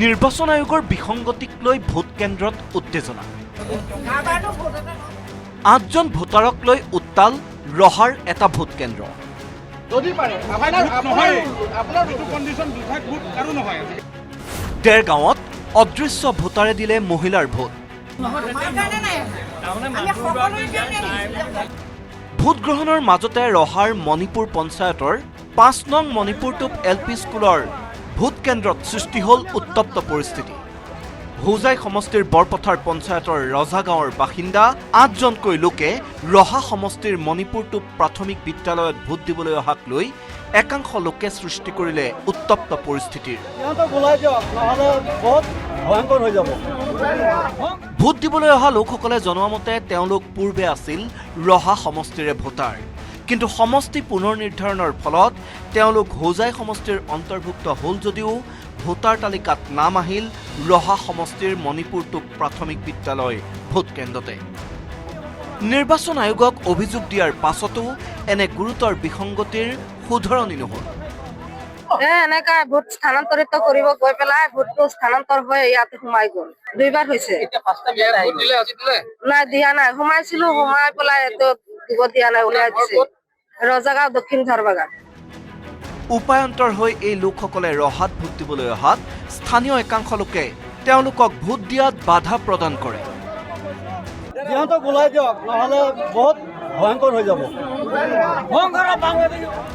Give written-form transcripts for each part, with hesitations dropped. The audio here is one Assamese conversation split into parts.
নিৰ্বাচন আয়োগৰ বিসংগতিক লৈ ভোট কেন্দ্ৰত উত্তেজনা 8জন ভোটাৰক লৈ উত্তাল ৰহাৰ এটা ভোট কেন্দ্ৰ দেৰগাঁৱত অদৃশ্য ভোটাৰে দিলে মহিলাৰ ভোট ভোট গ্ৰহণৰ মাজতে ৰহাৰ মণিপুৰ পঞ্চায়তৰ 5 নং মণিপুৰটোপ LP স্কুলৰ ভোট কেন্দ্ৰত সৃষ্টি হ'ল উত্তপ্ত পৰিস্থিতি হোজাই সমষ্টিৰ বৰপথাৰ পঞ্চায়তৰ ৰজা গাঁৱৰ বাসিন্দা 8জনকৈ লোকে ৰহা সমষ্টিৰ মণিপুৰটোপ প্ৰাথমিক বিদ্যালয়ত ভোট দিবলৈ অহাক লৈ একাংশ লোকে সৃষ্টি কৰিলে উত্তপ্ত পৰিস্থিতিৰ ভোট দিবলৈ অহা লোকসকলে জনোৱা মতে তেওঁলোক পূৰ্বে আছিল ৰহা সমষ্টিৰে ভোটাৰ কিন্তু সমষ্টি পুনৰ নিৰ্ধাৰণৰ ফলত তেওঁলোক হোজাই সমষ্টিৰ অন্তৰ্ভুক্ত হ'ল যদিও ভোটাৰ তালিকাত নাম আহিল ৰহা সমষ্টিৰ মণিপুৰটোপ প্ৰাথমিক বিদ্যালয় ভোট কেন্দ্ৰতে নিৰ্বাচন আয়োগক অভিযোগ দিয়াৰ পাছতো এনে গুৰুতৰ বিসংগতিৰ শুধৰণি নহল এনেকা ভোট স্থানান্তৰিত কৰিব গৈ পেলাই ভোটটো স্থানান্তৰ হৈ ইয়াতে সোমাই গ'ল দুইবাৰ হৈছে নাই দিয়া নাই সোমাইছিলো সোমাই পেলাই এইটো দিব দিয়া নাই উলিয়াই দিছে ৰজাগাঁও দক্ষিণ ঝাৰবাগান উপায়ন্তৰ হৈ এই লোকসকলে ৰহাত ভোট দিবলৈ অহাত স্থানীয় একাংশ লোকে তেওঁলোকক ভোট দিয়াত বাধা প্ৰদান কৰে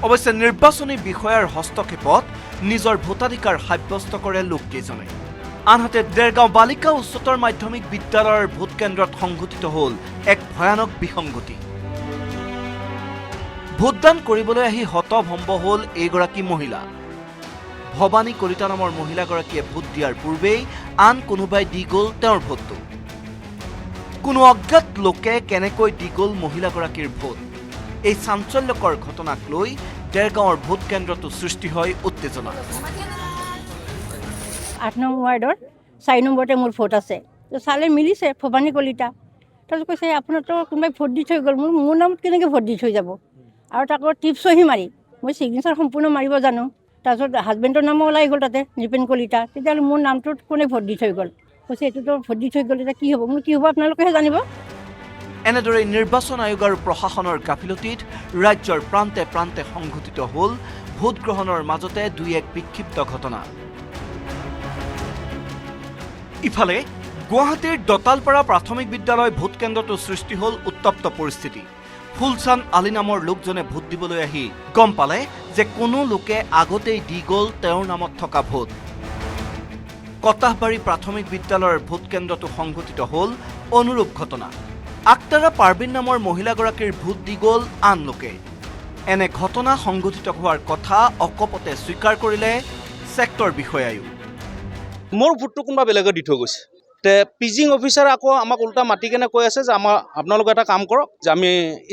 অৱশ্যে নিৰ্বাচনী বিষয়াৰ হস্তক্ষেপত নিজৰ ভোটাধিকাৰ সাব্যস্ত কৰে লোককেইজনে আনহাতে দেৰগাঁও বালিকা উচ্চতৰ মাধ্যমিক বিদ্যালয়ৰ ভোট কেন্দ্ৰত সংঘটিত হ'ল এক ভয়ানক বিসংগতি ভোটদান কৰিবলৈ আহি হতভম্ব হ'ল এইগৰাকী মহিলা ভৱানী কলিতা নামৰ মহিলাগৰাকীয়ে ভোট দিয়াৰ পূৰ্বেই আন কোনোবাই দি গ'ল তেওঁৰ ভোটটো কোনো অজ্ঞাত লোকে কেনেকৈ দি গ'ল মহিলাগৰাকীৰ ভোট এই চাঞ্চল্যকৰ ঘটনাক লৈ দেৰগাঁৱৰ ভোট কেন্দ্ৰটো সৃষ্টি হয় উত্তেজনা 8 নং ৱাৰ্ডৰ 4 নম্বৰতে মোৰ ভোট আছে তো চালে মিলিছে ভৱানী কলিতা তাৰপিছত কৈছে আপোনাৰতো কোনোবাই ভোট দি থৈ গ'ল মোৰ নামত কেনেকৈ ভোট দি থৈ যাব আৰু তাকো টিপছহি মাৰি মই ছিগনেচাৰ সম্পূৰ্ণ মাৰিব জানো তাৰপিছত হাজবেণ্ডৰ নামো ওলাই গ'ল তাতে নৃপেন কলিতা তেতিয়াহ'লে মোৰ নামটোত কোনে ভোট দি থৈ গ'ল কৈছে এইটোতো ভোট দি থৈ গ'ল এতিয়া কি হ'ব মোৰ কি হ'ব আপোনালোকেহে জানিব এনেদৰে নিৰ্বাচন আয়োগ আৰু প্ৰশাসনৰ গাফিলতিত ৰাজ্যৰ প্ৰান্তে প্ৰান্তে সংঘটিত হ'ল ভোট গ্ৰহণৰ মাজতে দুই এক বিক্ষিপ্ত ঘটনা ইফালে গুৱাহাটীৰ দতালপাৰা প্ৰাথমিক বিদ্যালয় ভোট কেন্দ্ৰটো সৃষ্টি হ'ল উত্তপ্ত পৰিস্থিতি ফুলচান আলী নামৰ লোকজনে ভোট দিবলৈ আহি গম পালে যে কোনো লোকে আগতেই দি গ'ল তেওঁৰ নামত থকা ভোট কটাহবাৰী প্ৰাথমিক বিদ্যালয়ৰ ভোট কেন্দ্ৰটো সংঘটিত হ'ল অনুৰূপ ঘটনা আক্তাৰা পাৰবিন নামৰ মহিলাগৰাকীৰ ভোট দি গ'ল আন লোকে এনে ঘটনা সংঘটিত হোৱাৰ কথা অকপতে স্বীকাৰ কৰিলে ছেক্টৰ বিষয়ায়ো মোৰ ভোটটো কোনোবা বেলেগে দি থৈ গৈছে তে পিজিং অফিচাৰে আকৌ আমাক উল্টা মাতি কেনে কৈ আছে যে আপোনালোকে এটা কাম কৰক যে আমি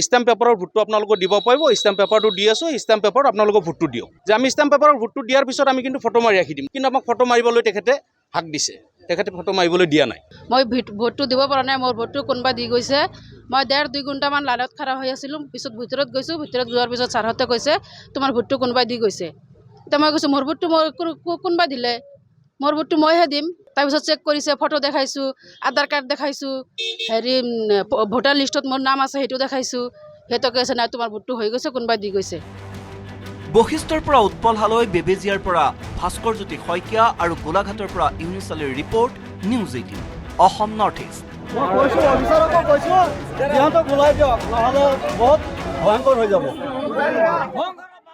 ষ্টেম্প পেপাৰৰ ভোটটো আপোনালোকে দিব পাৰিব ষ্টেম্প পেপাৰটো দি আছোঁ ষ্টেম্প পেপাৰত আপোনালোকে ভোটটো দিয়ক যে আমি ষ্টেম্প পেপাৰৰ ভোটটো দিয়াৰ পিছত আমি কিন্তু ফটো মাৰি ৰাখি দিম কিন্তু আমাক ফটো মাৰিবলৈ তেখেতে হাক দিছে তেখেতে ফটো মাৰিবলৈ দিয়া নাই মই ভোটটো দিব পৰা নাই মোৰ ভোটটো কোনোবা দি গৈছে মই 1.5-2 ঘণ্টামান লাইনত খাৰা হৈ আছিলোঁ পিছত ভিতৰত গৈছোঁ ভিতৰত যোৱাৰ পিছত ছাৰহঁতে কৈছে তোমাৰ ভোটটো কোনোবাই দি গৈছে এতিয়া মই কৈছোঁ মোৰ ভোটটো মই কোনোবাই দিলে মোৰ ভোটটো মইহে দিম তাৰপিছত চেক কৰিছে ফটো দেখাইছোঁ আধাৰ কাৰ্ড দেখাইছোঁ হেৰি ভোটাৰ লিষ্টত মোৰ নাম আছে সেইটো দেখাইছোঁ সেইটো কৈছে নাই তোমাৰ ভোটটো হৈ গৈছে কোনোবাই দি গৈছে বশিষ্ঠৰ পৰা উৎপল হালৈ বেবেজিয়াৰ পৰা ভাস্কৰ জ্যোতি শইকীয়া আৰু গোলাঘাটৰ পৰা ইউনিছ আলীৰ report news 18 Assam north east অফিচাৰকো কৈছোঁ দিয়ক নহ'লে বহুত ভয়ংকৰ হৈ যাব